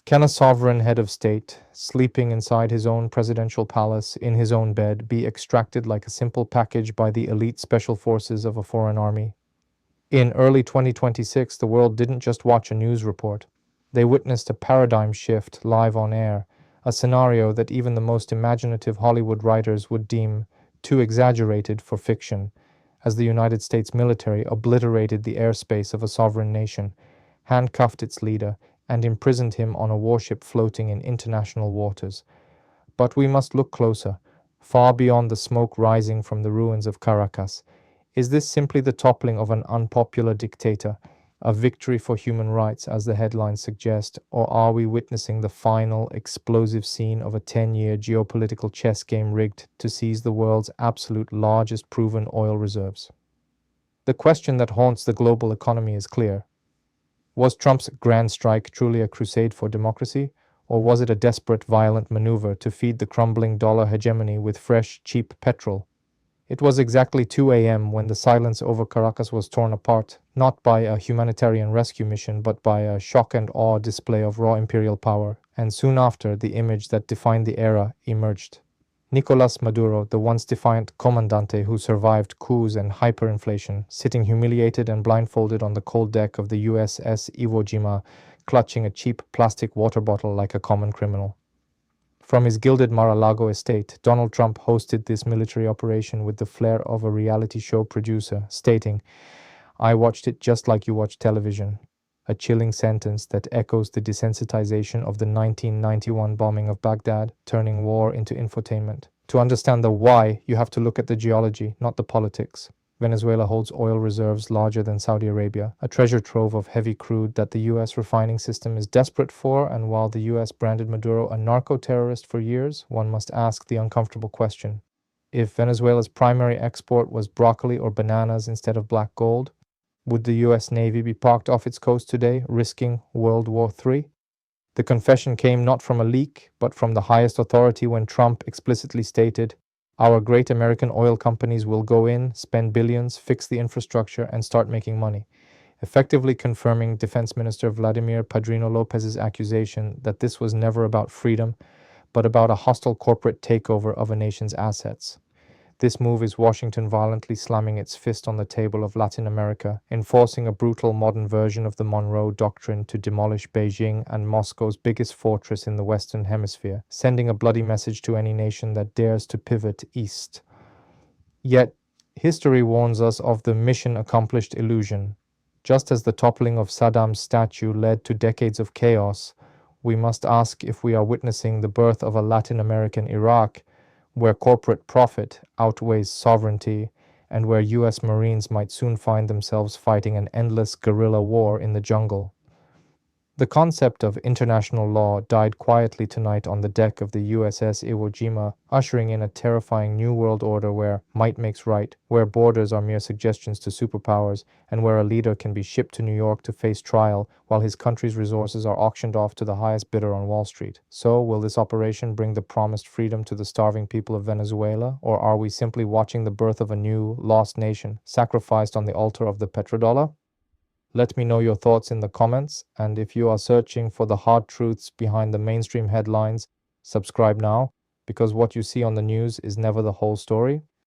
Can a sovereign head of state, sleeping inside his own presidential palace in his own bed, be extracted like a simple package by the elite special forces of a foreign army? In early 2026, the world didn't just watch a news report. They witnessed a paradigm shift live on air, a scenario that even the most imaginative Hollywood writers would deem too exaggerated for fiction, as the United States military obliterated the airspace of a sovereign nation, handcuffed its leader, and imprisoned him on a warship floating in international waters. But we must look closer, far beyond the smoke rising from the ruins of Caracas. Is this simply the toppling of an unpopular dictator, a victory for human rights as the headlines suggest, or are we witnessing the final, explosive scene of a 10-year geopolitical chess game rigged to seize the world's absolute largest proven oil reserves? The question that haunts the global economy is clear. Was Trump's grand strike truly a crusade for democracy, or was it a desperate, violent maneuver to feed the crumbling dollar hegemony with fresh, cheap petrol? It was exactly 2 a.m. when the silence over Caracas was torn apart, not by a humanitarian rescue mission, but by a shock and awe display of raw imperial power, and soon after, the image that defined the era emerged. Nicolas Maduro, the once defiant comandante who survived coups and hyperinflation, sitting humiliated and blindfolded on the cold deck of the USS Iwo Jima, clutching a cheap plastic water bottle like a common criminal. From his gilded Mar-a-Lago estate, Donald Trump hosted this military operation with the flair of a reality show producer, stating, "I watched it just like you watch television." A chilling sentence that echoes the desensitization of the 1991 bombing of Baghdad, turning war into infotainment. To understand the why, you have to look at the geology, not the politics. Venezuela holds oil reserves larger than Saudi Arabia, a treasure trove of heavy crude that the US refining system is desperate for, and while the US branded Maduro a narco-terrorist for years, one must ask the uncomfortable question. If Venezuela's primary export was broccoli or bananas instead of black gold, would the US Navy be parked off its coast today, risking World War III? The confession came not from a leak, but from the highest authority when Trump explicitly stated, "Our great American oil companies will go in, spend billions, fix the infrastructure, and start making money," effectively confirming Defense Minister Vladimir Padrino Lopez's accusation that this was never about freedom, but about a hostile corporate takeover of a nation's assets. This move is Washington violently slamming its fist on the table of Latin America, enforcing a brutal modern version of the Monroe Doctrine to demolish Beijing and Moscow's biggest fortress in the Western Hemisphere, sending a bloody message to any nation that dares to pivot east. Yet, history warns us of the mission-accomplished illusion. Just as the toppling of Saddam's statue led to decades of chaos, we must ask if we are witnessing the birth of a Latin American Iraq, where corporate profit outweighs sovereignty, and where US Marines might soon find themselves fighting an endless guerrilla war in the jungle. The concept of international law died quietly tonight on the deck of the USS Iwo Jima, ushering in a terrifying new world order where might makes right, where borders are mere suggestions to superpowers, and where a leader can be shipped to New York to face trial while his country's resources are auctioned off to the highest bidder on Wall Street. So, will this operation bring the promised freedom to the starving people of Venezuela, or are we simply watching the birth of a new, lost nation, sacrificed on the altar of the petrodollar? Let me know your thoughts in the comments, and if you are searching for the hard truths behind the mainstream headlines, subscribe now, because what you see on the news is never the whole story.